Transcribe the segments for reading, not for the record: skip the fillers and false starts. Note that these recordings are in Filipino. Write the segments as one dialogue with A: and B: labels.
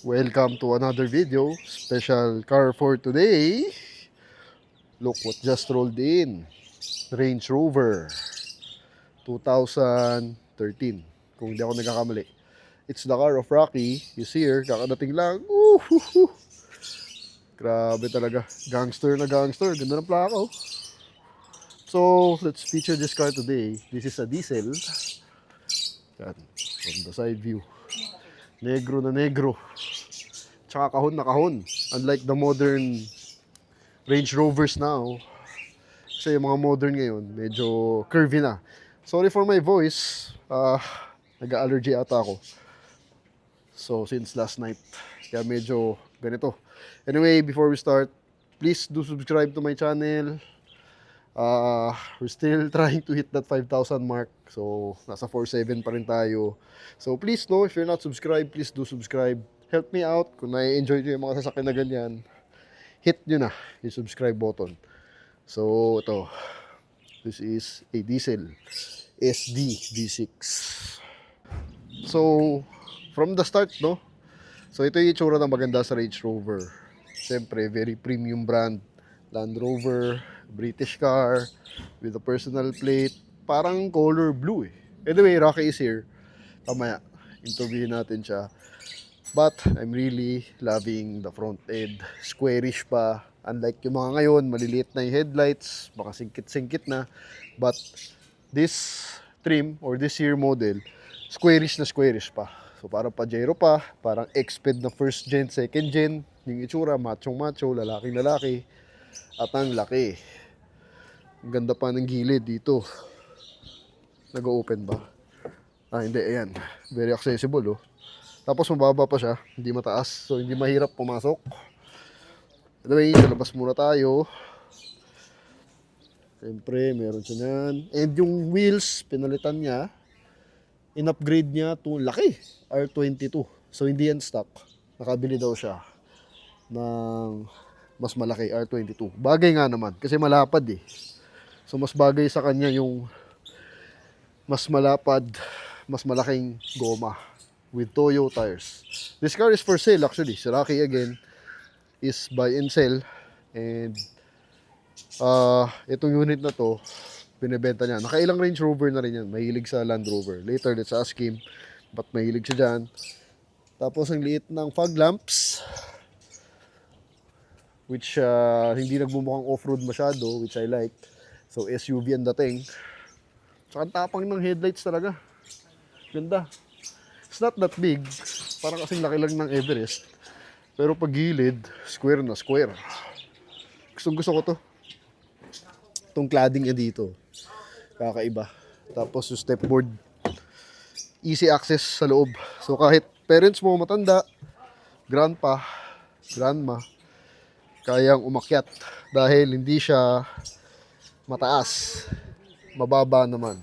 A: Welcome to another video. Special car for today. Look what just rolled in. Range Rover 2013. Kung hindi ako nagkakamali. It's the car of Rocky. He's here. Kakadating lang. Woohoo! Grabe talaga. Gangster na gangster. Ganda ng plaka, oh. So, let's feature this car today. This is a diesel. Yan. From the side view. Negro na negro. Tsaka kahon na kahon. Unlike the modern Range Rovers now. Kasi yung mga modern ngayon, medyo curvy na. Sorry for my voice. Nag-allergy ata ako. So, since last night. Kaya medyo ganito. Anyway, before we start, please do subscribe to my channel. We're still trying to hit that 5,000 mark. So, nasa 4,700 pa rin tayo. So, please no, if you're not subscribed, please do subscribe. Help me out. Kung na-enjoy nyo yung mga sasakyan na ganyan, hit nyo na yung subscribe button. So, ito. This is a diesel SD V6. So, from the start, no? So, ito yung itsura na maganda sa Range Rover. Siyempre, very premium brand. Land Rover, British car, with a personal plate. Parang color blue eh. Anyway, Rocky is here. Mamaya, interviewin natin siya. But, I'm really loving the front end. Squarish pa. Unlike yung mga ngayon, maliliit na yung headlights. Baka singkit-singkit na. But, this trim, or this year model, squarish na squarish pa. So, parang Pajero pa. Parang X-Ped na first gen, second gen. Yung itsura, machong-macho, lalaking-lalaki. At ang laki. Ang ganda pa ng gilid dito. Nag-open ba? Hindi. Ayan. Very accessible, oh. Tapos mababa pa siya. Hindi mataas. So, hindi mahirap pumasok. Anyway, sa labas muna tayo. Siyempre, meron siya yan. And yung wheels, pinalitan niya. In-upgrade niya to laki. R22. So, hindi yan stock. Nakabili daw siya ng mas malaki, R22. Bagay nga naman, kasi malapad eh. So, mas bagay sa kanya yung mas malapad, mas malaking goma with Toyo tires. This car is for sale actually. Si Rocky again is buy and sell. And itong unit na to, binibenta niya. Nakailang Range Rover na rin yan. Mahilig sa Land Rover. Later, let's ask him. Ba't mahilig siya dyan? Tapos, ang liit ng fog lamps. Which hindi nagmumukhang off-road masyado, which I like. So SUV ang dating. Tsaka ang tapang ng headlights talaga. Ganda. It's not that big. Parang kasing laki lang ng Everest. Pero pag gilid, square na square. Gusto ko to. Itong cladding niya dito. Kakaiba. Tapos yung stepboard. Easy access sa loob. So kahit parents mo matanda, grandpa, grandma, kayang umakyat dahil hindi siya mataas, mababa naman.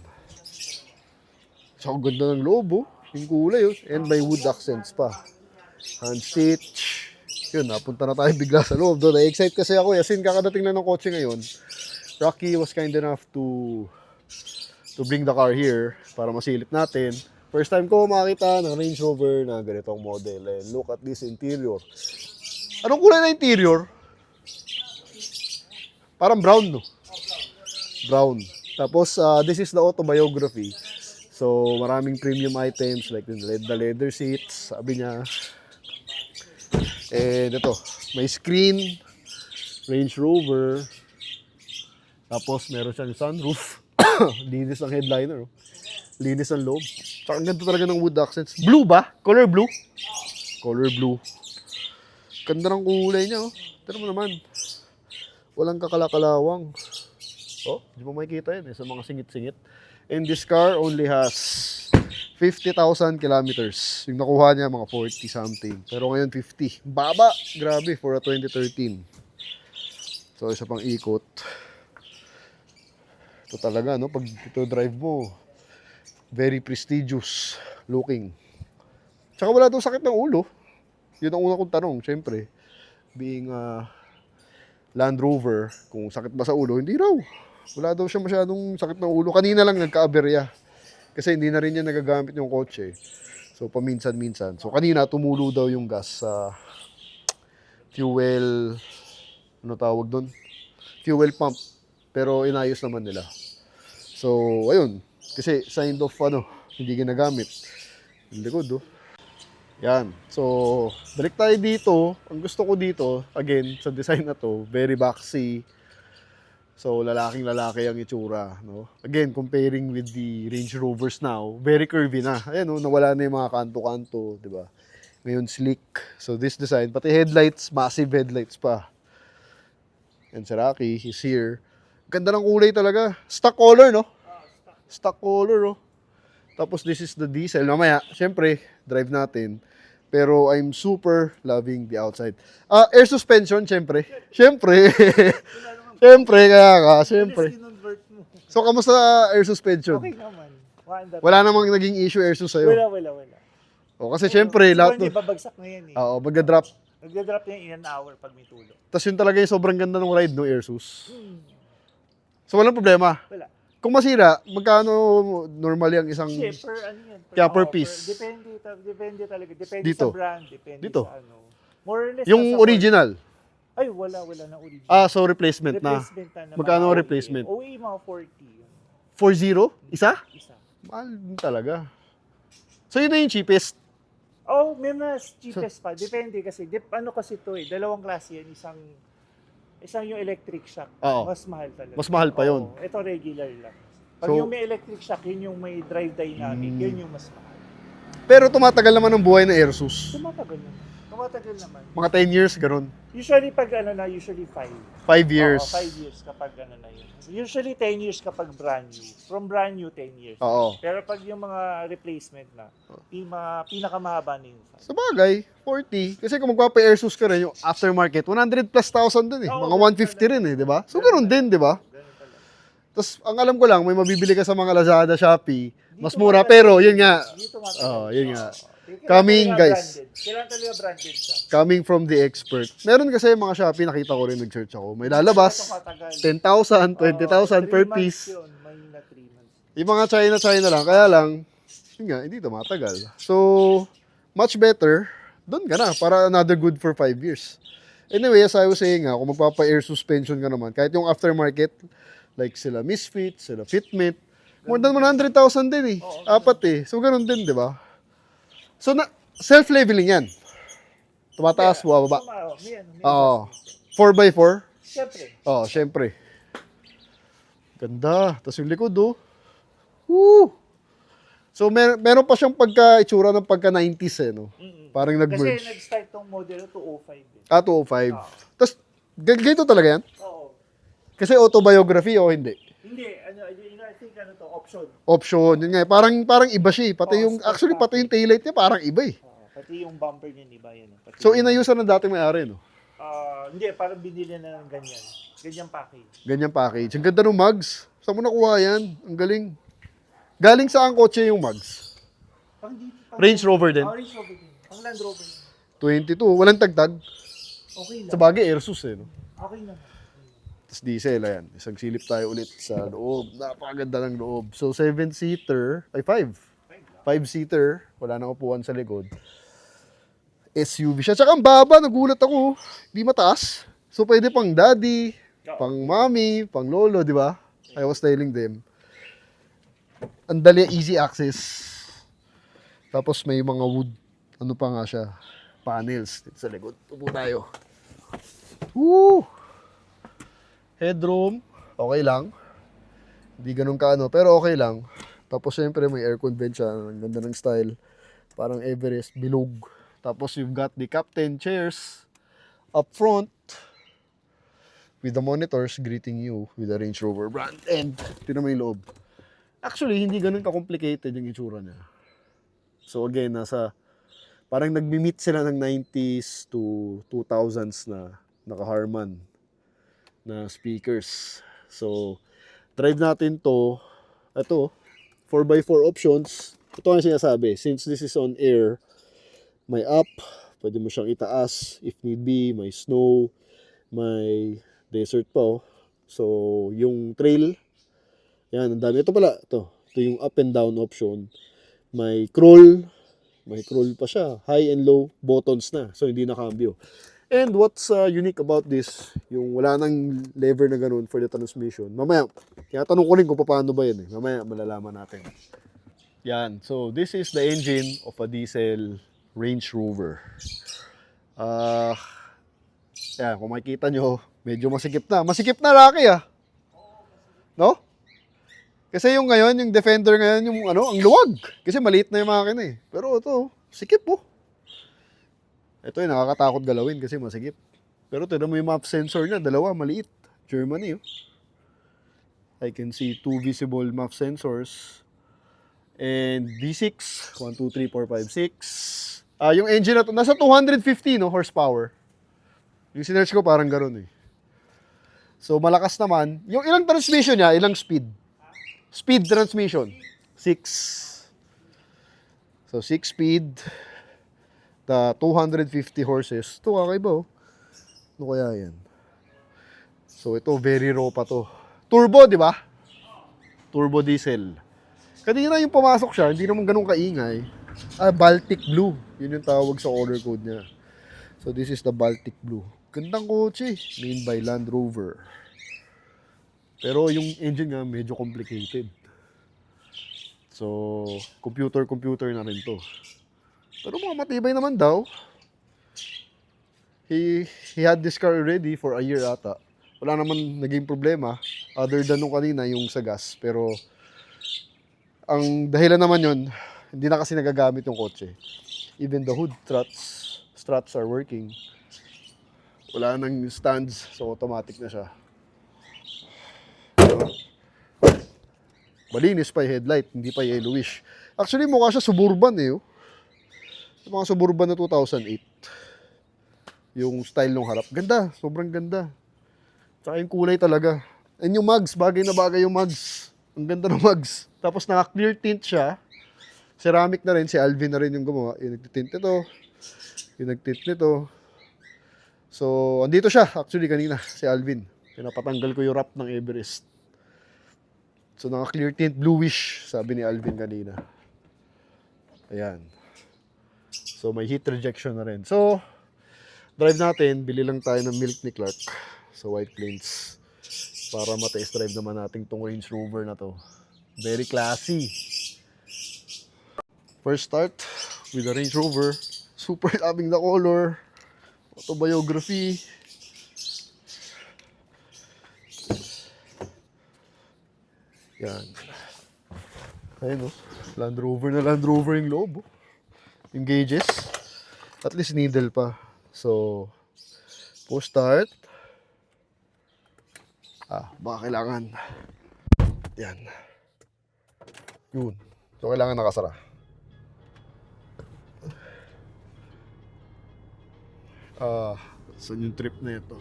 A: So, ang ganda ng loob, oh. Yung kulay, oh. And may wood accents pa. Hand stitch. Yun, napunta na tayo bigla sa loob. Doon, na-excite kasi ako. Yasin, kakadating na ng kotse ngayon. Rocky was kind enough to bring the car here para masilip natin. First time ko makita ng Range Rover na ganitong model. And look at this interior. Anong kulay na interior? Parang brown, no? Brown. Tapos, this is the autobiography. So, maraming premium items like the leather seats, sabi niya. And ito, may screen, Range Rover. Tapos, meron siyang sunroof. Linis ang headliner, oh. Linis ang loob. Tsaka, ang ganda talaga ng wood accents. Blue ba? Color blue? Color blue. Ganda ng kulay niya, oh. Tignan mo naman. Walang kakalakalawang. Oh, hindi mo makikita yan eh, sa mga singit-singit. And this car only has 50,000 kilometers. Yung nakuha niya, mga 40 something. Pero ngayon, 50. Baba! Grabe, for a 2013. So, isa pang ikot. Ito talaga, no? Pag ito drive mo, very prestigious looking. Tsaka wala daw sakit ng ulo. Yun ang una kong tanong, syempre. Being Land Rover, kung sakit ba sa ulo, hindi raw. Wala daw siya masyadong sakit ng ulo. Kanina lang nagka-aberya. Kasi hindi na rin niya nagagamit yung kotse. So, paminsan-minsan. So, kanina, tumulo daw yung gas sa fuel, ano tawag doon? Fuel pump. Pero inayos naman nila. So, ayun. Kasi sign of hindi ginagamit. Yung likod, oh. Yan. So, balik tayo dito. Ang gusto ko dito, again, sa design na to, very boxy. So, lalaking-lalaki ang itsura, no? Again, comparing with the Range Rovers now, very curvy na. Ayan, no? Nawala na yung mga kanto-kanto, di ba? Ngayon, sleek. So, this design, pati headlights, massive headlights pa. And Rocky, he's here. Ganda ng kulay talaga. Stock color, no? Stock color, oh. Tapos this is the diesel. Mamaya, syempre, drive natin. Pero I'm super loving the outside. Air suspension, syempre. Syempre. Syempre, kaya ka. Syempre. So, kamusta air suspension?
B: Okay naman.
A: Wala namang naging issue air sus sa'yo?
B: Wala.
A: O, kasi syempre, lahat
B: Hindi, babagsak na yan eh.
A: Oo, magda-drop.
B: Nagda-drop yan in an hour pag may tulo.
A: Tapos yun talaga yung sobrang ganda ng ride, no, air sus. So, walang problema.
B: Wala.
A: Kung masira, magkano normally ang isang...
B: Per ano yan?
A: Kaya per piece.
B: Depende talaga. Depende
A: Dito.
B: sa brand. Depende
A: Dito.
B: sa ano. More or less.
A: Yung
B: nasa
A: original.
B: Ay, wala na original.
A: So replacement na.
B: na
A: Magkano
B: mga
A: replacement?
B: OE, mga 40.
A: 4-0? Isa?
B: Isa.
A: Mahal din talaga. So yun na yung cheapest.
B: Oh, may mas cheapest pa. Depende kasi. Ano kasi to eh. Dalawang klase yan. Isang yung electric shock.
A: Oo.
B: Mas mahal talaga.
A: Mas mahal pa yun.
B: Oo, ito regular lang. Pag
A: So,
B: yung may electric shock, yun yung may drive dynamic, yun yung mas mahal.
A: Pero tumatagal naman ang buhay ng Airsus.
B: Tumatagal naman.
A: Mga 10 years, ganun.
B: Usually pag 5.
A: 5 years.
B: Oo, 5 years kapag yun. Usually 10 years kapag brand new. From brand new, 10 years.
A: Oo.
B: Pero pag yung mga replacement na, pinakamahaba na yung 5.
A: Sa bagay, 40. Kasi kung magpapa-Airsus ka rin, yung aftermarket, 100 plus thousand din eh.
B: Oo,
A: Mga 150 rin eh, di ba? So ganun din, di ba?
B: Ganun talaga.
A: Tapos ang alam ko lang, may mabibili ka sa mga Lazada, Shopee, mas
B: Dito
A: mura,
B: matagal.
A: pero yun nga.
B: Dito matagal.
A: Yun nga.
B: Kailangan
A: Coming,
B: talaga
A: guys.
B: branded. Kailangan talaga branded siya.
A: Coming from the expert. Meron kasi mga Shopee, nakita ko rin, nag-search ako. May lalabas,
B: Ito matagal.
A: 10,000, 20,000 per
B: 3 months
A: piece.
B: yun. May na 3 months.
A: Yung mga China lang. Kaya lang, yun nga, hindi tumatagal. So, much better, doon ka na, para another good for 5 years. Anyway, as I was saying kung magpapa-air suspension ka naman, kahit yung aftermarket, like sila Misfit, sila Fitment, more than 100,000 din eh. Apat eh. So, ganun din, di ba? So, self-leveling yan. Tumataas, bumababa. Oo. 4x4?
B: Siyempre.
A: Oo, syempre. Ganda. Tapos yung likod, oh. Woo! So, meron pa siyang itsura ng pagka-90s eh, no? Parang nag-merge.
B: Kasi nag-start tong model 205 eh.
A: 205. Tapos, ganito talaga yan?
B: Oo.
A: Kasi autobiography o hindi?
B: Hindi, I think option.
A: Option. Yun nga, parang iba siya eh. Pati yung,
B: sport
A: actually, pati yung taillight niya parang iba eh.
B: Pati yung bumper niya, iba yan.
A: So, inayusan ng dating may-ari, no?
B: Hindi, parang binili na ng ganyan. Ganyang package.
A: Ganyang package. Ang ganda ng mugs. Saan mo nakuha yan? Ang galing. Galing saan kotse yung mugs? Range Rover din?
B: Range Rover din. Pang Land Rover din.
A: 22. Walang tagtag.
B: Okay lang.
A: Sa bagay, Airsus eh, no?
B: Okay lang.
A: Tapos diesel, ayan. Isang silip tayo ulit sa loob. Napakaganda ng loob. So, 7-seater, 5-seater. Wala nang upuan sa likod. SUV siya. Tsaka ang baba, nagulat ako. Di mataas. So, pwede pang daddy, pang mommy, pang lolo, di ba? I was telling them. Ang dali, easy access. Tapos may mga wood, ano pa nga siya, panels dito sa likod. Tupo tayo. Woo! Headroom, okay lang. Hindi ganun kaano, pero okay lang. Tapos syempre may aircon vent siya. Ang ganda ng style. Parang Everest, bilog. Tapos you've got the captain chairs up front with the monitors greeting you with the Range Rover brand. And tingnan mo yung loob. Actually, hindi ganun ka-complicated yung itsura niya. So again, parang nagmi-meet sila ng 90s to 2000s na naka-Harman na speakers. So, drive natin to. Ito, 4x4 options. Ito ang sinasabi. Since this is on air, may up, pwede mo siyang itaas if need be, may snow, may desert pa. So, yung trail, yan, ang dami. Ito pala, ito yung up and down option. May crawl, May crawl pa siya. High and low buttons na. So, hindi na cambio. And what's unique about this, yung wala nang lever na ganun for the transmission. Mamaya, kaya tanong ko rin kung paano ba yan eh. Mamaya, malalaman natin. Yan. So, this is the engine of a diesel Range Rover. Yan, kung makikita nyo, medyo masikip na. Masikip na, Rocky ah. No? Kasi yung ngayon, yung Defender ngayon, yung ano, ang luwag. Kasi maliit na yung makina eh. Pero ito, sikip oh. Ito yung nakakatakot galawin kasi masikip. Pero tignan mo yung map sensor niya, dalawa, maliit. Germany oh. I can see 2 visible map sensors. And V6, 1, 2, 3, 4, 5, 6. Yung engine na to, nasa 250 no, horsepower. Yung sinerge ko parang gano'n eh. So malakas naman. Yung ilang transmission niya, ilang speed? Speed transmission. 6. So 6 speed. The 250 horses. Ito kakaiba oh. Ano kaya yan? So ito very raw pa to. Turbo, di ba? Turbo diesel. Kanina yung pumasok siya, hindi naman ganun kaingay. Baltic Blue. Yun yung tawag sa order code niya. So this is the Baltic Blue. Gandang kotse. Made by Land Rover. Pero yung engine nga medyo complicated. So, computer na rin to. Pero mga matibay naman daw. He had this car already for a year ata. Wala naman naging problema other than nung kanina yung sa gas. Pero ang dahilan naman yun, hindi na kasi nagagamit yung kotse. Even the hood struts are working. Wala nang stands, so automatic na siya. Malinis pa yung headlight, hindi pa yellowish. Actually, mukha siya suburban eh. Oh. Yung mga suburban na 2008. Yung style ng harap. Ganda, sobrang ganda. Tsaka yung kulay talaga. And yung mugs, bagay na bagay yung mugs. Ang ganda ng mugs. Tapos naka-clear tint siya. Ceramic na rin, si Alvin na rin yung gumawa. Yung nagtitint nito. Yung nagtint nito. So, andito siya actually kanina, si Alvin. Pinapatanggal ko yung wrap ng Everest. So, naka-clear tint, bluish, sabi ni Alvin kanina. Ayan. So, may heat rejection na rin. So, drive natin, bili lang tayo ng milk ni Clark sa White Plains para ma-test drive naman natin tong Range Rover na to. Very classy. First start with the Range Rover. Super loving the color. Autobiography. Yan. Ayun o. Land Rover na Land Rover yung loob. Oh. Yung gauges. At least needle pa. So, push start. Baka kailangan. Yan. Yun. So, kailangan nakasara. Saan yung trip na ito?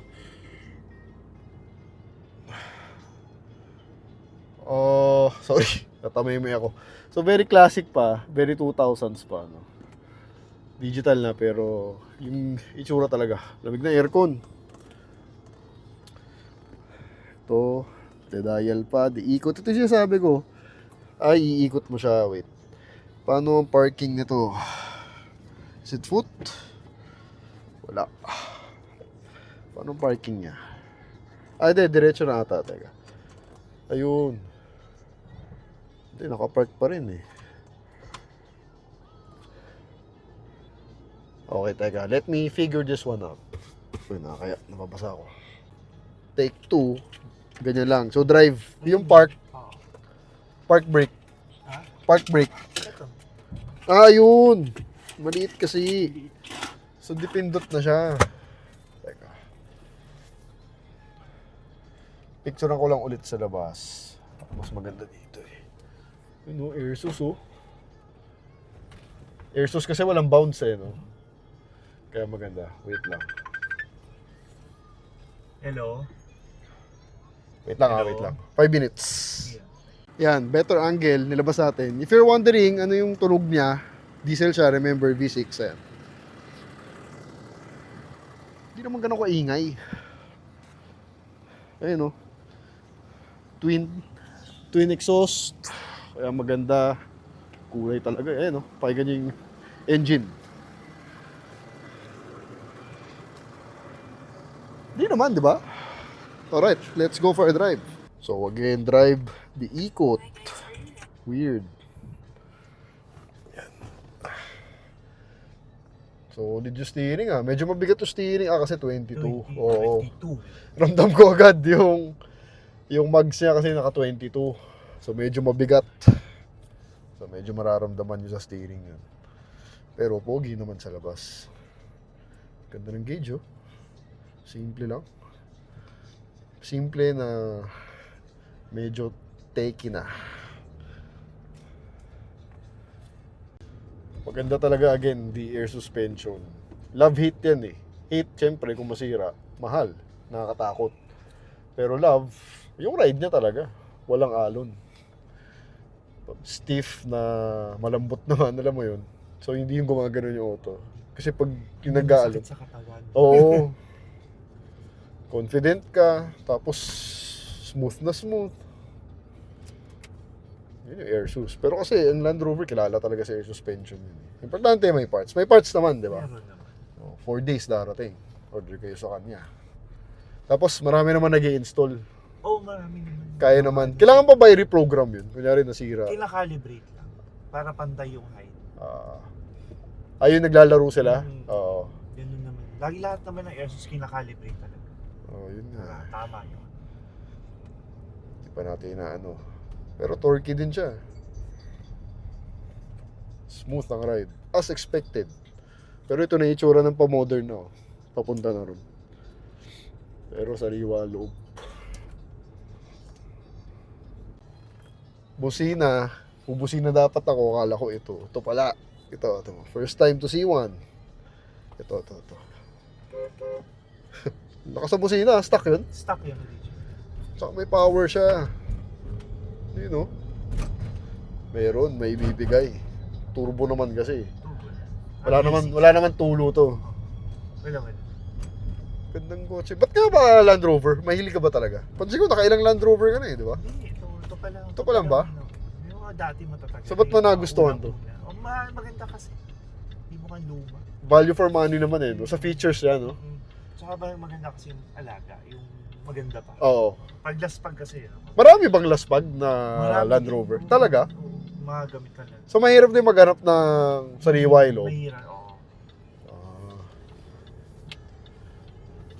A: Sorry. Natamay-may ako. So, very classic pa. Very 2000s pa. No? Digital na, pero yung itsura talaga. Lamig na aircon. Ito. Dial pa. Iikot. Ito siya sabi ko. Iikot mo siya. Wait. Paano ang parking nito? Is it foot? Wala. Paano ang parking niya? Hindi. Diretso na ata. Teka. Ayun. Hindi, nakapark pa rin eh. Okay, teka. Let me figure this one out. Uy, kaya nababasa ako. Take 2. Ganyan lang. So, drive. Yung park. Park brake. Park brake. Yun. Maliit kasi. So, dipindot na siya. Teka. Picturean ko lang ulit sa labas. Mas maganda dito eh. Yun o, Airsus oh. Airsus kasi walang bounce eh, no? Kaya maganda. Wait lang.
B: Hello?
A: Wait lang. Wait lang. 5 minutes. Yan, better angle, nilabas natin. If you're wondering ano yung tunog niya, diesel siya, remember V6, ayan. Hindi naman ganun kaingay. Ayun o. Twin exhaust. Kaya maganda. Kulay talaga. Ayun o. Pakinggan yung engine. Di naman, di ba? Alright, let's go for a drive. So again, drive the Ikot. Weird. Yan. So, did you steering Medyo mabigat yung steering kasi 22. Oo.
B: 22.
A: Ramdam ko agad yung mags niya kasi naka 22. So, medyo mabigat. So, medyo mararamdaman nyo sa steering yun. Pero, pogi naman sa labas. Ganda ng gauge, oh. Simple lang. Simple na medyo takey na. Maganda talaga again, the air suspension. Love hate yan eh. Hate, syempre, kung masira, mahal, nakakatakot. Pero love, yung ride niya talaga, walang alon. Stiff na malambot naman, alam mo yun. So, hindi yung gumagano yung auto. Kasi pag yung nag-aalon,
B: Sakit sa katawan.
A: oo. Confident ka, tapos smooth na smooth. Yun yung air sus. Pero kasi ang Land Rover kilala talaga sa air suspension yun. Importante may parts. May parts naman, di ba?
B: Meron naman.
A: 4 days darating. Order kayo sa kanya. Tapos marami naman nag-i-install.
B: Oo, marami naman.
A: Kaya naman. Kailangan pa ba i-reprogram yun? Kunyari nasira.
B: Kinakalibrate lang. Para pantay yung height.
A: Ayun, naglalaro sila? Oo.
B: Ganun naman. Lagi lahat naman ng airsus kinakalibrate talaga.
A: Yun nga.
B: Tama yun.
A: Hindi pa natin na ano. Pero torquey din siya. Smooth ang ride. As expected. Pero ito na itsura ng pa-modern na. Papunta na ron. Pero sariwa loob. Busina. Bubusina dapat ako. Kala ko ito. Ito pala. Ito. First time to see one. Ito. Lakas sa busina. Stuck yun.
B: Stock yun. Legit.
A: Saka may power siya. You know. Meron. May bibigay. Turbo naman kasi. Wala naman tulo to.
B: Wala.
A: Gandang kotse. Ba't nga ba Land Rover? Mahilig ka ba talaga? Pansin ko, nakailang Land Rover ka na eh, di ba?
B: Hindi, ito pa lang.
A: Ito pa lang ba?
B: Yung mga dati matatagal.
A: So, ba't mo nagustuhan to?
B: Maganda kasi. Hindi mo kang luma.
A: Value for money naman eh, no? Sa features yan, no?
B: Tsaka ba maganda kasi yung alaga, yung maganda pa.
A: Oo.
B: Paglaspag kasi, no?
A: Marami bang laspag na
B: Marami
A: Land
B: din.
A: Rover? Talaga?
B: Oo, mga gamit ka lang.
A: So, mahirap din maghanap ng sariwa loob.
B: Mahirap, oo.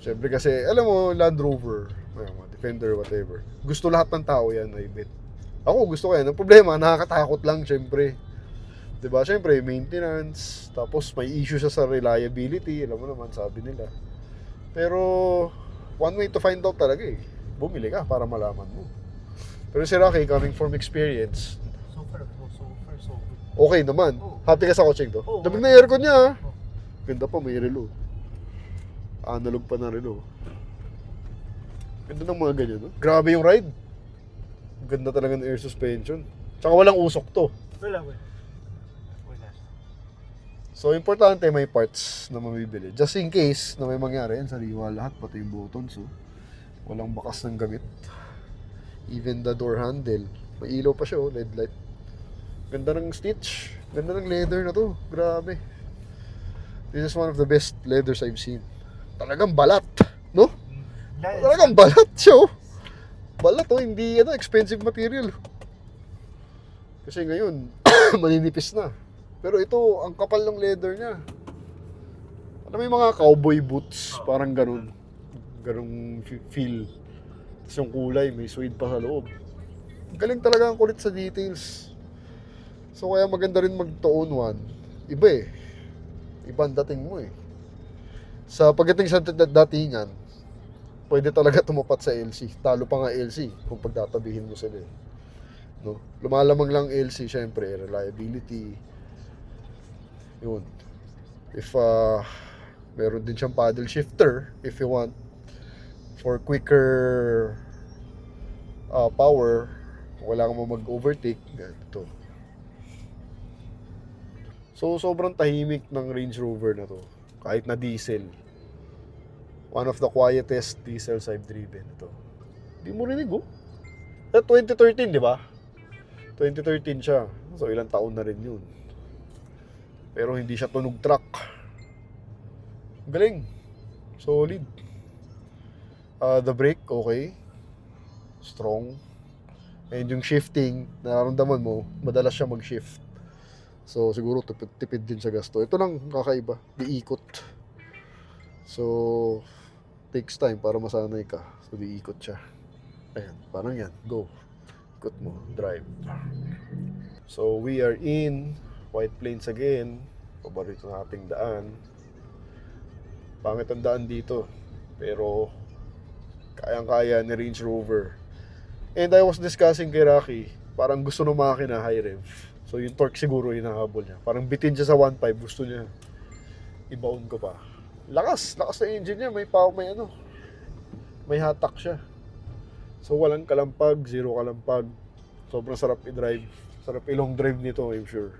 A: Siyempre kasi, alam mo, Land Rover, Defender, whatever. Gusto lahat ng tao yan, I bet. Ako, gusto ko yan. Ang problema, nakakatakot lang, siyempre. Diba? Siyempre, maintenance. Tapos, may issue siya sa reliability. Alam mo naman, sabi nila. Pero, one way to find out talaga eh. Bumili ka para malaman mo. Pero si Rocky, coming from experience,
B: So far.
A: okay naman.
B: Oo.
A: Happy ka sa coaching to?
B: Oo.
A: Damig na aircon niya, ha?
B: Oo.
A: Ganda pa, may relo. Analog pa na relo. Ganda ng mga ganyan, no? Grabe yung ride. Ganda talaga ng air suspension. Tsaka walang usok to.
B: Wala.
A: So, importante may parts na mabibili. Just in case na may mangyari, yan, sariwa lahat, pati yung buttons, oh. Walang bakas ng gamit. Even the door handle. May ilaw pa siya, oh, LED light. Ganda ng stitch. Ganda ng leather na to. Grabe. This is one of the best leathers I've seen. Talagang balat, no? Talagang balat siya, oh. Balat, oh, hindi, expensive material. Kasi ngayon, maninipis na. Pero ito, ang kapal ng leather niya. Alam mo yung mga cowboy boots, parang ganun. Ganung feel. Tapos yung kulay, may suede pa sa loob. Galing talaga ang kulit sa details. So kaya maganda rin mag-to-own one. Iba eh. Iba ang dating mo eh. Sa pagdating sa datingan, pwede talaga tumapat sa LC. Talo pa nga LC kung pagtatabihin mo sila eh. No? Lumalamang lang LC, syempre, reliability. Yun. If meron din siyang paddle shifter if you want for quicker power, wala kang mag-overtake, ganito. So sobrang tahimik ng Range Rover na to, kahit na diesel. One of the quietest diesels I've driven ito. Di mo rinig, oh. 2013, di ba? 2013 siya. So ilang taon na rin yun. Pero hindi siya tunog truck. Galing. Solid. The brake, okay. Strong. And yung shifting, nararamdaman mo, madalas siya mag-shift. So, siguro tipid din sa gasto. Ito lang kakaiba, diikot. So, takes time para masanay ka. So, diikot siya. Ayan, parang yan. Go. Ikot mo, drive. So, we are in White Plains again. Paborito na ating daan. Pangit ang daan dito. Pero, kayang-kaya ni Range Rover. And I was discussing kay Rocky, parang gusto ng makina high rev. So yung torque siguro hinahabol niya. Parang bitin siya sa 1.5, gusto niya ibaon ko pa. Lakas na engine niya, may hatak siya. So walang kalampag, zero kalampag. Sobrang sarap i-drive. Sarap i-long drive nito, I'm sure.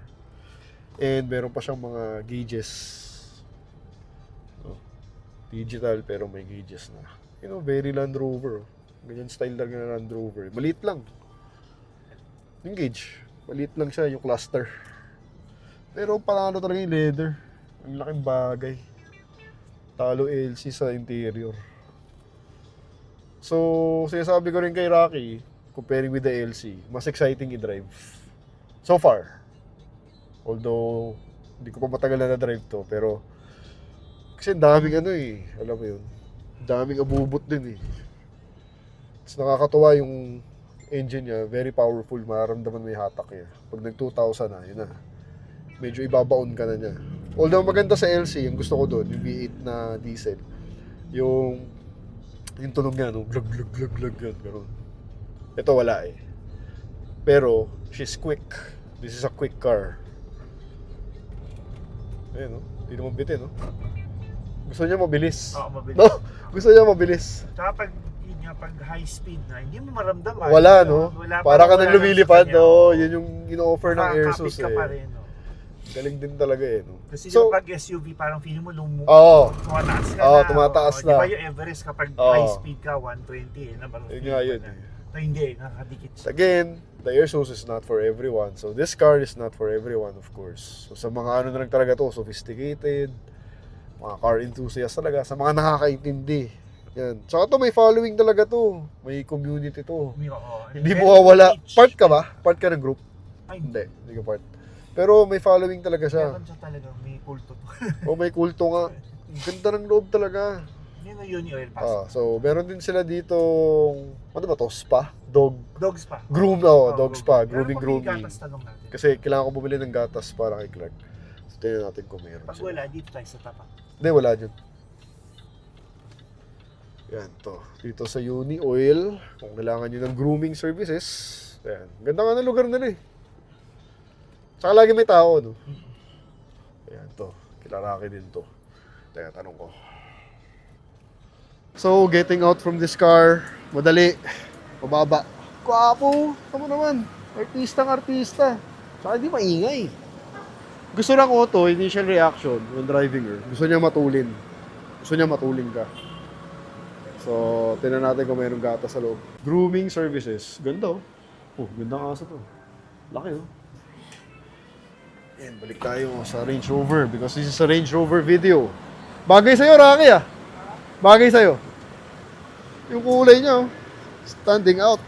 A: And meron pa siyang mga gauges. Digital pero may gauges na. You know, very Land Rover. Ganyan style lang ng Land Rover. Maliit lang. Yung gauge. Maliit lang siya, yung cluster. Pero panalo talaga yung leather. Ang laking bagay. Talo LC sa interior. So, sinasabi ko rin kay Rocky, comparing with the LC, mas exciting i-drive. So far. Although, hindi ko pa matagal na na-drive to, pero kasi daming alam mo yun, daming abubot din eh. Tapos nakakatuwa yung engine niya, very powerful, mararamdaman mo yung hatak niya. Pag nag 2,000 na, yun na. Medyo ibabaon ka na niya. Although maganda sa LC, yung gusto ko doon, yung V8 na diesel, yung tunog niya, glug glug glug glug gano'n. Ito wala eh. Pero, she's quick. This is a quick car. Ayun, hindi naman bitin, Gusto niya mabilis.
B: Oo, mabilis.
A: No? Gusto niya mabilis.
B: Tsaka pag high speed na, hindi mo maramdaman.
A: Wala, no? Para ka nang lumilipad, yun yung ino-offer ng Airsus
B: ka pa rin,
A: Galing din talaga
B: Kasi
A: so,
B: pag SUV, parang feeling mo tumataas ka
A: na.
B: Tumataas
A: na.
B: Di ba yung Everest kapag high speed ka, 120
A: Yun nga yun.
B: So, hindi, nakakadikit siya.
A: Again, the Airsus is not for everyone. So this car is not for everyone, of course. So sa mga na lang talaga to, sophisticated, mga car enthusiasts talaga, sa mga nakakaintindi. Yan. Tsaka to may following talaga to. May community to. Hindi mo wala. Part ka ba? Part ka ng group?
B: Ay,
A: hindi ka part. Pero may following talaga siya.
B: Meron siya talaga, may kulto to.
A: May kulto nga. Ganda ng loob talaga.
B: Yun yung oil pass.
A: So meron din sila dito, ano ba to? Spa?
B: Dog spa.
A: Dog spa. Grooming.
B: Natin.
A: Kasi kailangan ko bumili ng gatas para kay Clark. So tingnan natin kung meron
B: Pag wala, dito tayo sa tapat.
A: Hindi, wala dyan. Yan to. Dito sa Uni Oil, kung kailangan nyo ng grooming services, yan. Ganda nga ng lugar nila eh. Tsaka lagi may tao, no? Yan to. Kilaraki din to. Teka, tanong ko. So, getting out from this car, madali. Pababa. Kwapo! Tama naman. Artista. Tsaka hindi maingay. Gusto lang auto, initial reaction when driving her. Gusto niya matulin. Gusto niya matulin ka. So, tingnan natin kung mayroong gata sa loob. Grooming services. Ganda gandang aso to. Laki Yan, balik tayo sa Range Rover because this is a Range Rover video. Bagay sa'yo, Rocky Bagay sa'yo. Yung kulay niya, standing out.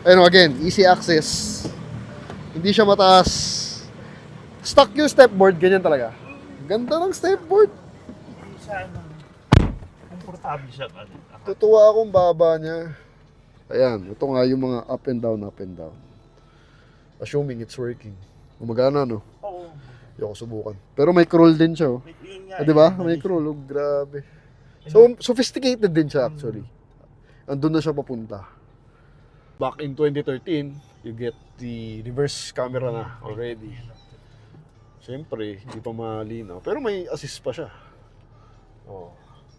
A: Ayun, again, easy access. Hindi siya mataas. Stock yung stepboard, ganyan talaga. Ganda ng stepboard.
B: Komportable siya.
A: Tutuwa akong baba niya. Ayan, ito nga yung mga up and down. Assuming it's working. Gumagana, no?
B: Oo.
A: Hindi ako subukan. Pero may crawl din siya, di ba? May crawl, grabe. So, sophisticated din siya actually. Andun na siya papunta. Back in 2013, you get the reverse camera na already. Siyempre, hindi pa malinaw. Pero may assist pa siya.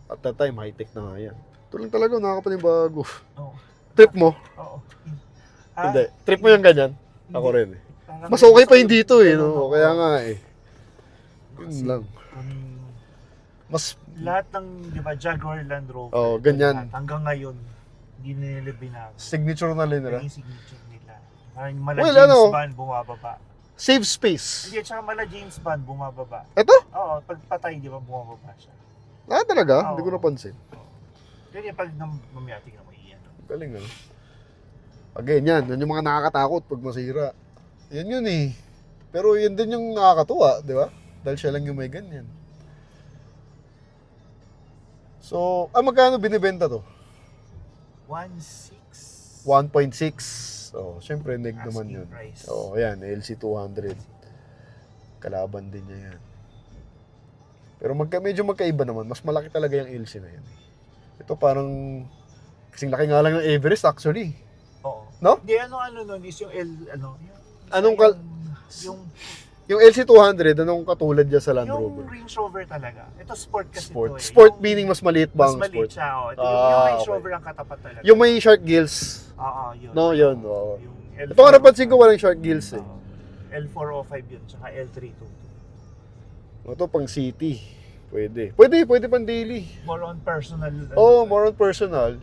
A: At that time, high-tech na nga yan. Ito lang talaga, nakakapanibago. Trip mo?
B: Oo.
A: Hindi. Trip mo yung ganyan? Ako rin eh. Mas okay pa yung dito eh, no? Kaya nga eh. Yun lang. Mas...
B: Lahat ng, di ba, Jaguar Land Rover.
A: Ganyan.
B: Hanggang ngayon, hindi nila binago.
A: Signature na rin nila.
B: Yung signature nila. Parang malaging ban, bumababa.
A: Save space.
B: Hindi, tsaka mala James Bond bumababa.
A: Ito?
B: Oo, pag patay, di ba bumababa siya?
A: Talaga?
B: Oo.
A: Hindi ko napansin.
B: Kaya pag mamaya, tingnan mo iyan.
A: Galing ano. Again, yan yung mga nakakatakot pag masira. Yan yun eh. Pero yun din yung nakakatuwa, di ba? Dahil siya lang yung may ganyan. So, magkano binibenta to?
B: 1.6.
A: 1.6. So, syempre, neg
B: Asking
A: naman yun.
B: price.
A: Oo, yan, LC 200. Kalaban din niya yan. Pero medyo magkaiba naman. Mas malaki talaga yung LC na yan. Ito parang, kasing laki nga lang ng Everest actually.
B: Oo.
A: No?
B: Hindi, ano nun is yung
A: Anong
B: yung
A: yung LC 200, anong katulad niya sa Land Rover?
B: Range Rover talaga. Ito sport kasi
A: Sport.
B: ito eh.
A: Sport
B: Yung-
A: meaning mas maliit ba
B: mas
A: ang
B: maliit
A: sport?
B: siya. Oh. Ito, yung Range
A: okay.
B: Rover ang katapat talaga.
A: Yung may shark gills.
B: Oo, yun.
A: No, yun. Oo.
B: Yung
A: Ito nga napansin ko walang shark gills eh.
B: Oo. L405 yun, tsaka L322.
A: Ito pang city. Pwede pang daily.
B: More on personal.
A: More on personal.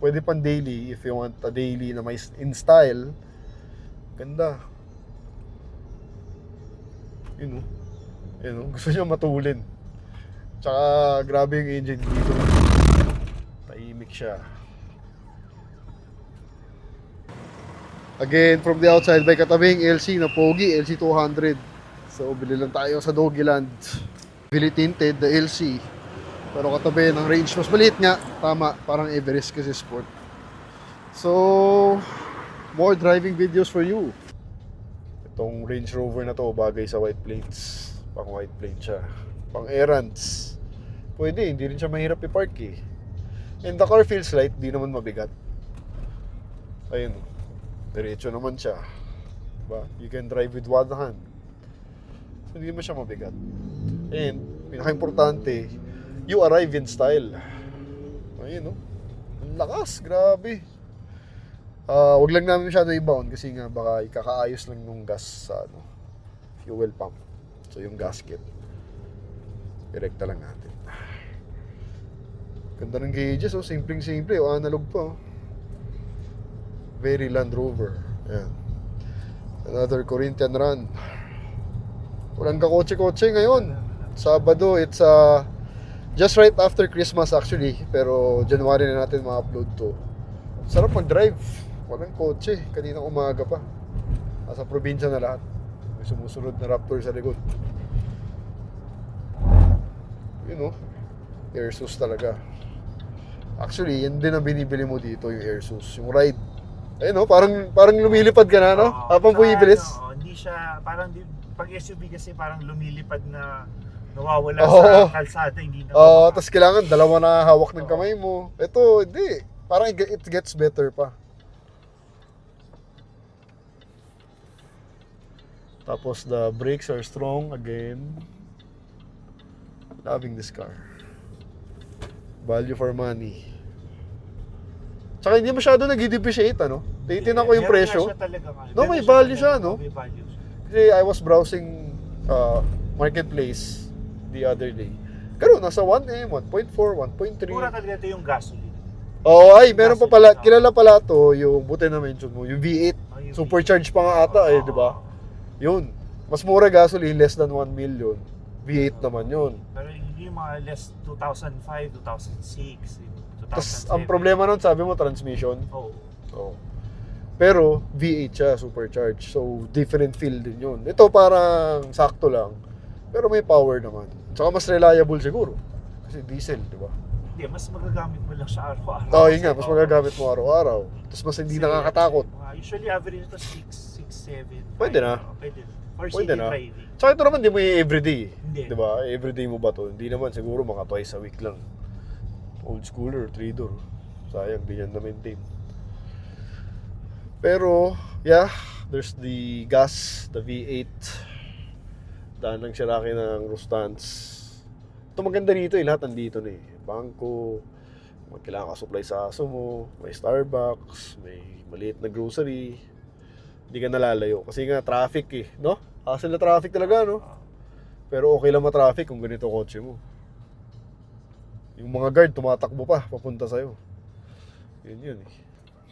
A: Pwede pang daily if you want a daily na may in style. Ganda. Yun o. Gusto niya matulin. Tsaka grabe yung engine dito. Tahimik siya. Again, from the outside, by katabing LC na pogi, LC 200. So, bili lang tayo sa Doggyland. Bili tinted, the LC. Pero katabi ng range, mas maliit nga. Tama, parang Everest kasi sport. So, more driving videos for you. Itong Range Rover na to, bagay sa white plains. Pang white plains siya. Pang errands. Pwede, hindi rin siya mahirap i-park eh. And the car feels light, di naman mabigat. Ayun, diretso naman siya. Diba? You can drive with one hand. So, hindi naman siya mabigat. And, pinaka-importante, you arrive in style. Ayun, no? Ang lakas, grabe. Wag lang namin masyado i-bound kasi nga baka ikakaayos lang nung gas sa fuel pump. So, yung gasket. Direkta lang natin. Ganda ng gauges, simpleng-simple. Analog pa, Very Land Rover. Ayan. Another Corinthian run. Walang kakotse-kotse ngayon. Sabado, it's just right after Christmas actually. Pero January na natin ma-upload to. Sarap mag-drive. Walang kotse. Kaninang umaga pa. Nasa probinsya na lahat. May sumusunod na Raptor sa likod. Airsus talaga. Actually, yan din ang binibili mo dito, yung Airsus. Yung ride. Ayun, parang lumilipad ka na, no? Habang bumibilis.
B: Hindi siya, parang pag SUV kasi parang lumilipad na nawawala sa kalsada, hindi na.
A: Tapos kailangan dalawa na hawak ng kamay mo. Ito, hindi. Parang it gets better pa. Tapos the brakes are strong again. Loving this car. Value for money. Tsaka hindi masyado nag-depreciate, Tinitingnan ko yung presyo. No, may value siya, no?
B: May value siya.
A: Kasi I was browsing marketplace the other day. Pero nasa 1M, 1.4, 1.3.
B: Pura talaga ito yung gasoline.
A: Meron pa pala, kilala pala to, yung buti na mention mo, yung V8.
B: Yung
A: Supercharged pa nga ata di ba? Yun. Mas mura gasoline, less than 1 million. V8 naman yun.
B: Pero hindi yung mga less 2005, 2006, 2007.
A: Tapos, ang problema nun, sabi mo, transmission.
B: Oo.
A: Pero, V8 siya, supercharged. So, different feel din yun. Ito parang sakto lang. Pero may power naman. Tsaka mas reliable siguro. Kasi diesel, di ba?
B: Hindi, mas magagamit mo lang siya araw-araw.
A: Yun nga, mas magagamit mo araw-araw. Tapos mas hindi nakakatakot.
B: Usually, average ito 6, 7.
A: Pwede na.
B: Pwede. For
A: Pwede
B: city
A: na.
B: driving.
A: Tsaka ito naman, di mo yung everyday.
B: Hindi.
A: Di ba? Everyday mo ba to? Hindi naman, siguro mga twice a week lang. Old schooler, 3-door. Sayang, di yan na-maintain. Pero, yeah, there's the gas, the V8. Daan ng Cherokee ng Rustans. Ito maganda dito lahat nandito na Bangko, kailangan ka supply sa aso mo, may Starbucks, may maliit na grocery. Hindi ka nalalayo. Kasi nga, traffic no? Hassle na traffic talaga, no? Pero okay lang ma-traffic kung ganito kotse mo. Yung mga guard, tumatakbo pa, papunta sa'yo. Yun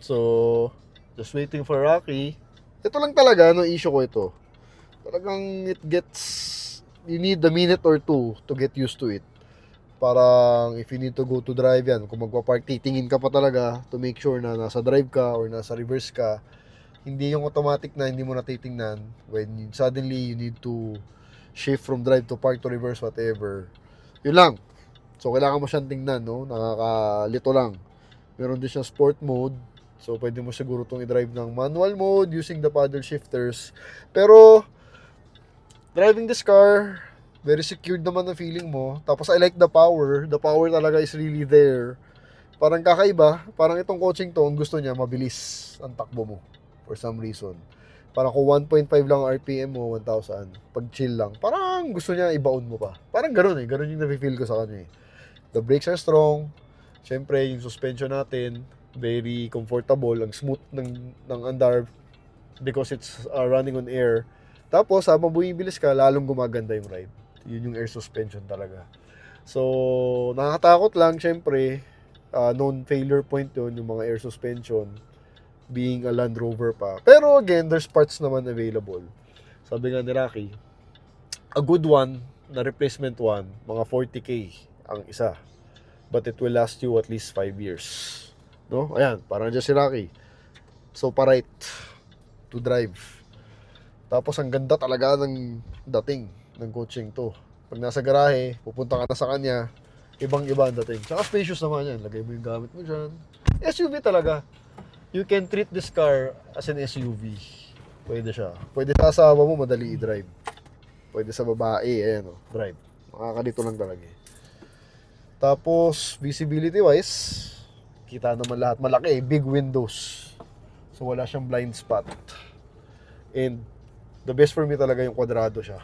A: So, just waiting for Rocky. Ito lang talaga, issue ko ito. Talagang you need a minute or two to get used to it. Parang if you need to go to drive yan, kung magpa-park, titingin ka pa talaga to make sure na nasa drive ka or nasa reverse ka. Hindi yung automatic na hindi mo natitingnan when suddenly you need to shift from drive to park to reverse, whatever. Yun lang. So, kailangan mo siyang tingnan, no? Nakakalito lang. Meron din siyang sport mode. So, pwede mo siguro itong i-drive ng manual mode using the paddle shifters. Pero, driving this car, very secured naman ang feeling mo. Tapos, I like the power. The power talaga is really there. Parang kakaiba. Parang itong coaching to, ang gusto niya, mabilis ang takbo mo. For some reason. Parang kung 1.5 lang RPM mo, 1,000. Pag chill lang, parang gusto niya i-bound mo pa. Parang ganun eh. Ganun yung nafe-feel ko sa kanya eh. The brakes are strong. Siyempre, yung suspension natin, very comfortable. Ang smooth ng andar because it's running on air. Tapos, habang bumibilis ka, lalong gumaganda yung ride. Yun yung air suspension talaga. So, nakakatakot lang, siyempre. Known failure point yun, yung mga air suspension. Being a Land Rover pa. Pero again, there's parts naman available. Sabi nga ni Rocky, a good one, na replacement one, mga 40k ang isa. But it will last you at least 5 years. No? Ayan, parang dyan si Rocky. So, pa-right to drive. Tapos, ang ganda talaga ng dating ng coaching to. Pag nasa garahe, pupunta ka na sa kanya, ibang-iba ang dating. Tsaka spacious naman yan. Lagay mo yung gamit mo dyan. SUV talaga. You can treat this car as an SUV. Pwede siya. Pwede sa asawa mo, madali i-drive. Pwede sa babae, ayan o, drive. Makakalito lang talaga eh. Tapos, visibility-wise, kita naman lahat. Malaki eh, big windows. So, wala siyang blind spot. And, the best for me talaga yung kwadrado siya.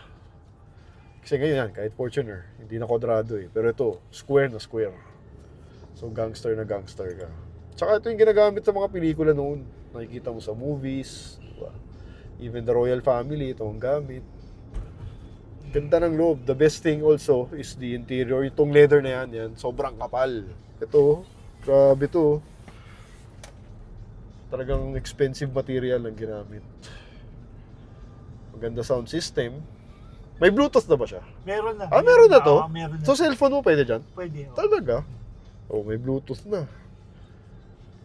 A: Kasi ngayon yan, kahit Fortuner, hindi na kwadrado eh. Pero ito, square na square. So, gangster na gangster ka. Tsaka ito yung ginagamit sa mga pelikula noon. Nakikita mo sa movies. Diba? Even the royal family, ito ang gamit. Ganda ng loob. The best thing also is the interior. Itong leather na yan, sobrang kapal. Ito, grabe to. Talagang expensive material ang ginamit. Maganda sound system. May Bluetooth na ba siya?
B: Meron na.
A: Meron na to?
B: Meron na.
A: So, cellphone mo pwede dyan?
B: Pwede.
A: Talaga? May Bluetooth na.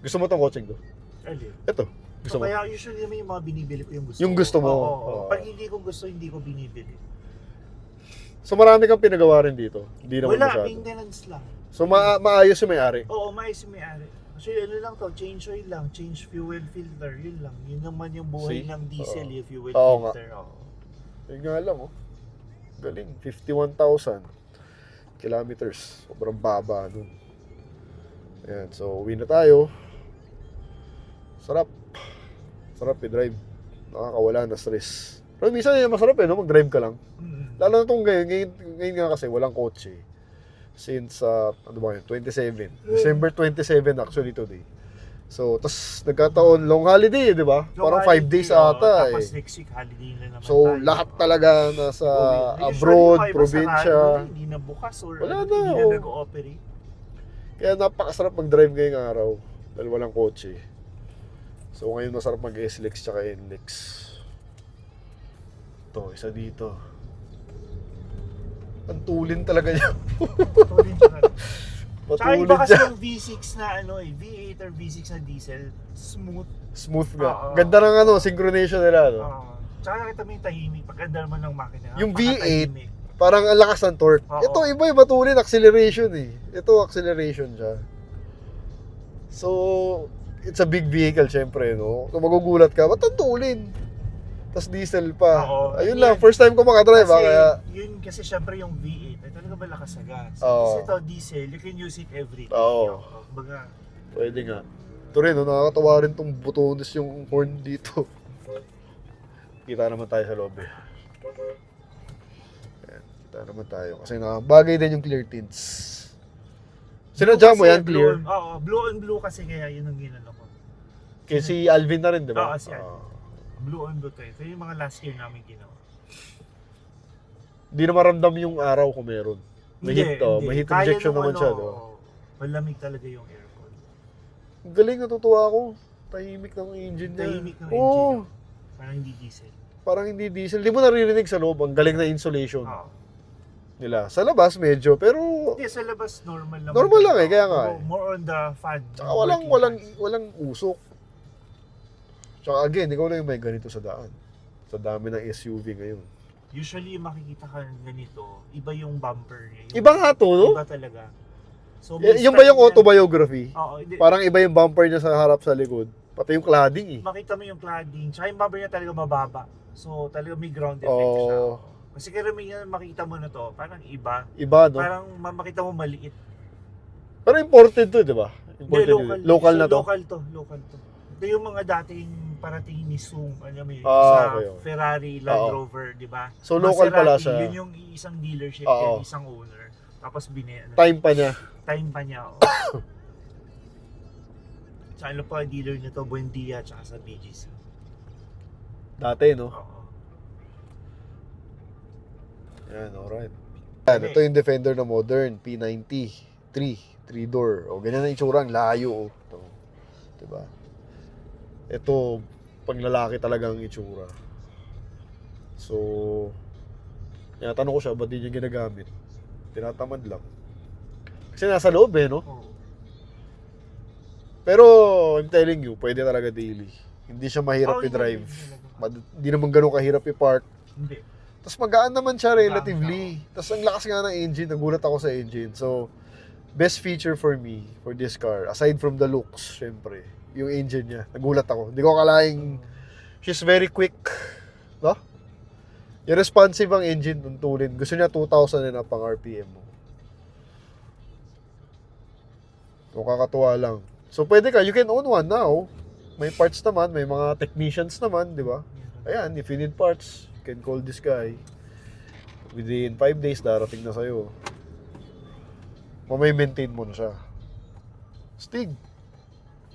A: Gusto mo itong coaching to?
B: Alin?
A: Ito. Gusto mo?
B: Kaya usually naman yung mga binibili ko yung gusto
A: Yung gusto mo?
B: Oo. Pag hindi ko gusto, hindi ko binibili.
A: So marami kang pinagawa rin dito? Hindi naman
B: Wala,
A: masyado.
B: maintenance lang.
A: So maayos yung may-ari?
B: Oo, maayos yung may-ari. Kasi ano lang to, change oil lang, change fuel filter, yun lang. Yun naman yung buhay ng diesel, yung fuel filter. Oo.
A: Yun nga lang Galing, 51,000 kilometers. Sobrang baba nun. Ayan, so uwi na tayo. Sarap. Sarap i-drive. Nakakawala na stress. Pero minsan yung masarap no? Mag-drive ka lang. Lalo na itong ngayon nga kasi walang kotse. Since, 27. December 27 actually today. So, tas nagkataon, long holiday, di ba? Parang 5 days ata
B: Tapos next week, holiday na naman
A: So,
B: tayo.
A: lahat talaga nasa abroad, probinsya.
B: Hindi na bukas or
A: Wala na,
B: hindi na nag-ooperate.
A: Kaya napakasarap mag-drive ngayong araw. Dahil walang kotse. So, ngayon masarap mag-SLEX tsaka NLEX. Ito, isa dito. Ang tulin talaga niya.
B: Tulin siya. Tsaka
A: Patulid
B: iba kasi
A: siya.
B: yung V6 na V8 or V6 na diesel, smooth.
A: Smooth nga.
B: Oo.
A: Ganda ng synchronization nila.
B: Tsaka nakita mo yung tahimik, paganda naman ng makina.
A: Yung V8,
B: Napakatahimik.
A: parang ang lakas ng torque.
B: Oo.
A: Ito, iba yung matulin, acceleration eh. Ito, acceleration siya. So, it's a big vehicle syempre, no? So, magugulat ka, ba't ang tulin? Tapos diesel pa.
B: Oo.
A: Ayun lang, first time ko makadrive
B: Kasi,
A: kaya...
B: yun kasi syempre yung V8, ay talaga malakas sa gas.
A: Oo.
B: Kasi ito, diesel, you can use it every day.
A: Oo.
B: Baga,
A: Pwede nga. Ito rin, no? Nakakatawa rin tong butones yung horn dito. Kita naman tayo sa lobby. Ayan, kita naman tayo. Kasi bagay din yung clear tints. Sinadya mo yan, clear?
B: Oo, blue on blue kasi kaya yun ang ginano ko.
A: Kasi si Alvin na rin, di ba?
B: Oo, si Alvin. Blue on blue to. Ito yung mga last year namin ginawa.
A: Hindi na maramdam yung araw kung meron. May heat may heat
B: Kaya
A: injection
B: nung
A: naman siya, no?
B: Malamig talaga yung aircon.
A: Galing, natutuwa ako. Tahimik ng engine niya.
B: Tahimik ng
A: Oo.
B: engine. Parang hindi diesel.
A: Parang hindi diesel. Hindi mo naririnig sa loob. Ang galing na insulation
B: Oo.
A: nila. Sa labas, medyo. Pero,
B: Hindi, sa labas normal lang.
A: normal lang eh. Kaya nga eh.
B: More on the fan.
A: Tsaka
B: working
A: walang usok. Tsaka again, ikaw lang yung may ganito sa daan. Sa dami ng SUV ngayon.
B: Usually, makikita ka ng ganito, iba yung bumper niya. Yung
A: Iba nga to, no?
B: Iba talaga. So,
A: Yung ba yung autobiography?
B: Oo, hindi.
A: Parang iba yung bumper niya sa harap sa likod. Pati yung cladding eh.
B: Makita mo yung cladding. Tsaka yung bumper niya talaga mababa. So, talaga may ground effect siya.
A: Oh,
B: Kasi karamihan makita mo na to, parang iba.
A: iba no?
B: Parang makita mo maliit.
A: Pero imported to, di ba?
B: Hindi,
A: Imported
B: local.
A: yun. Local na to.
B: Local to. Ito yung mga dating parating ni Zoom, alam mo yun,
A: Ah,
B: sa
A: okay, okay.
B: Ferrari, Land
A: Oo.
B: Rover, di ba?
A: So, local pala
B: Maserati,
A: siya.
B: Yun yung isang dealership,
A: Oo.
B: yan, isang owner. Tapos
A: Time pa niya.
B: time pa niya. Oh. Tsaka ano pa, dealer nito, Buendia, tsaka sa BGC.
A: Dati, no?
B: Oo.
A: Yan, alright. Yan, ito yung Defender na modern, P90. 3-door. O, ganyan ang itsura, ang layo. Oh. Ito. Diba? Ito, panglalaki talagang itsura. So, tinatanong ko siya, ba't di niya ginagamit? Tinatamad lang. Kasi nasa loob eh, no?
B: Oo.
A: Pero, I'm telling you, pwede talaga daily. Hindi siya mahirap i-drive. Hindi naman ganun kahirap i-park.
B: Hindi.
A: Tapos magaan naman siya relatively. Tapos ang lakas nga ng engine, nagulat ako sa engine. So, best feature for me, for this car, aside from the looks, syempre, yung engine niya. Nagulat ako. Hindi ko akalaing, she's very quick. No? Yung responsive ang engine, tuntulin. Gusto niya 2,000 and up ang RPM mo. So, kakatuwa lang. So, pwede ka, you can own one now. May parts naman, may mga technicians naman, di ba? Ayan, if you need parts, you can call this guy. Within 5 days, darating na sa'yo. Mamay-maintain mo na siya. Stig.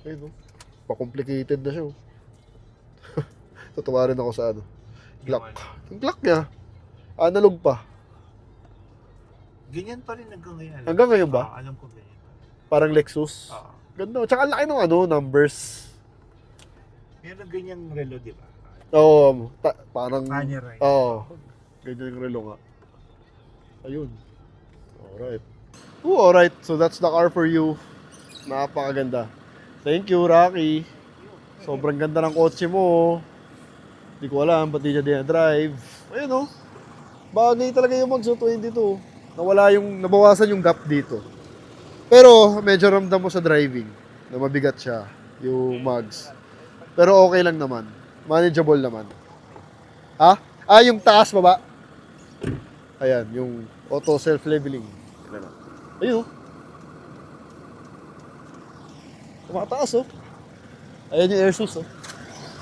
A: Ayun, no? Pa-complicated na siya. Tutuwa rin ako sa ano. Glock. Yung Glock niya, analog pa.
B: Ganyan pa rin hanggang ngayon.
A: Hanggang ngayon ba?
B: Alam ko ganyan.
A: Parang Lexus.
B: Oo.
A: Ganda. Tsaka ang laki ng ano, numbers.
B: Meron ganyang relo, di ba?
A: Oo, parang...
B: Kanya right.
A: Oo. Ganyan yung relo nga. Ayun. Alright. Alright. So that's the car for you. Napakaganda. Thank you, Rocky. Sobrang ganda ng kotse mo. Hindi ko alam, ba't di niya dinadrive. Ayun, oh. Bagay talaga yung Mags 22. Nabawasan yung gap dito. Pero medyo ramdam mo sa driving na mabigat siya, yung Mags. Pero okay lang naman. Manageable naman. Ha? Yung taas baba. Ayan, yung auto self-leveling. Ayun, oh. Tumataas, oh. Ayan yung air sus, oh.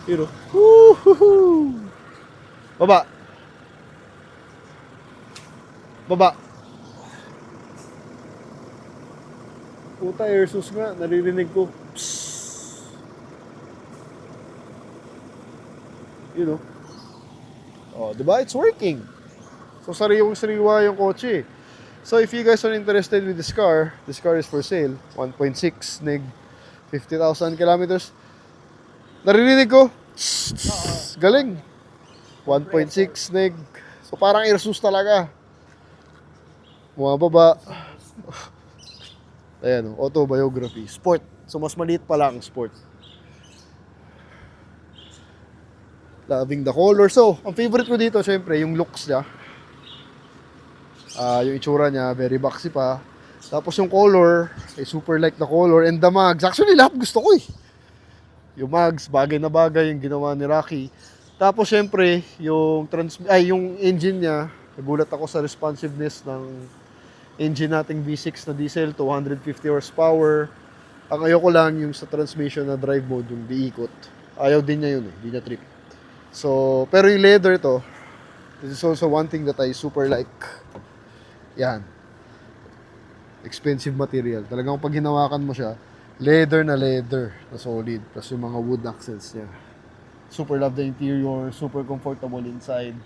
A: Yun, oh. Woohoo! Baba. Baba. Puta, air sus nga. Naririnig ko. Psst. You know. Oh, diba? It's working. So, sariwang-sariwa yung kotse. So, if you guys are interested with this car is for sale. 1.6 neg 50,000 kilometers. Naririnig ko. Psst. Galing. 1.6 neg. So, parang air sus talaga. Bumababa. Ayan, autobiography. Sport. So, mas maliit pa lang sport. Loving the color. So, ang favorite ko dito, syempre, yung looks niya. Yung itsura niya, very boxy pa. Tapos yung color, super like the color. And the mags. Actually, lahat gusto ko eh. Yung mags, bagay na bagay yung ginawa ni Rocky. Tapos, syempre, yung engine niya, nagulat ako sa responsiveness ng engine nating V6 na diesel, 250 horsepower. Ang ayoko lang yung sa transmission na drive mode, yung diikot. Ayaw din niya yun eh, di niya trip. So, pero yung leather to, this is also one thing that I super like. Yan. Expensive material. Talagang pag hinawakan mo siya, leather na solid. Plus yung mga wood accents niya. Super love the interior, super comfortable inside.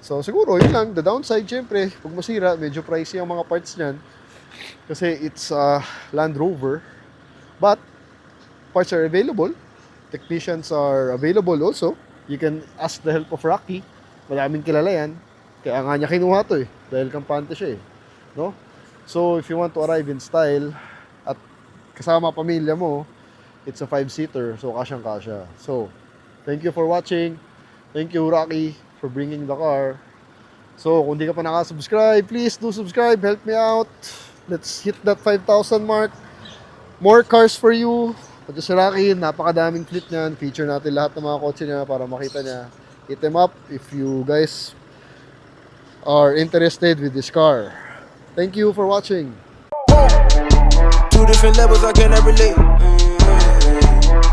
A: So, siguro, yun lang. The downside, syempre, pag masira, medyo pricey ang mga parts niyan. Kasi it's Land Rover. But, parts are available. Technicians are available also. you can ask the help of Rocky. Maraming kilala yan. Kaya nga niya kinuha to eh. Dahil kampante siya eh. No? So, if you want to arrive in style at kasama pamilya mo, it's a 5-seater. So, kasyang-kasya. So, thank you for watching. Thank you, Rocky, for bringing the car. So, kung di ka pa nakasubscribe, please do subscribe. Help me out. Let's hit that 5,000 mark. More cars for you. Ito si Rocky, napakadaming fleet niyan. Feature natin lahat ng mga kotse niya para makita niya. Hit them up if you guys are interested with this car. Thank you for watching.
C: Two different levels, I cannot relate.